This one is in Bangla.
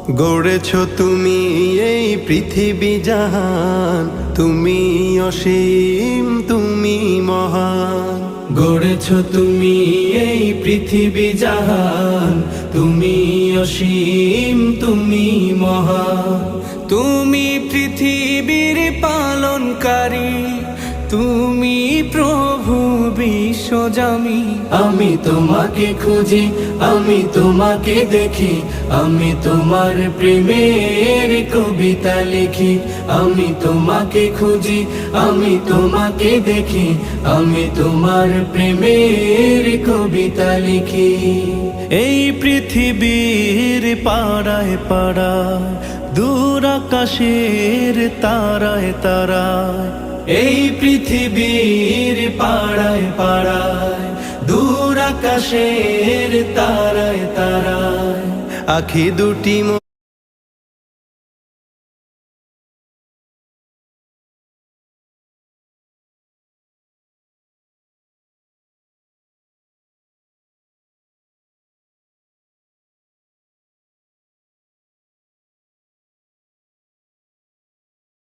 গড়েছ তুমি এই পৃথিবী জাহান, তুমি অসীম তুমি মহান। গড়েছ তুমি এই পৃথিবী জাহান, তুমি অসীম তুমি মহান। তুমি পৃথিবীর পালনকারী, তুমি প্রভু বিশ্বজামি। আমি তোমাকে খুঁজি, আমি তোমাকে দেখি, আমি তোমার প্রেমের কবিতা লিখি। আমি তোমাকে খুঁজি, আমি তোমাকে দেখি, আমি তোমার প্রেমের কবিতা লিখি। এই পৃথিবীর পাড়ায় পাড়ায়, দূর আকাশের তারায় তারায়, এই পৃথিবীর পাড়ায় পাড়ায়, দূর আকাশের তারায় তারায়, আখি দুটি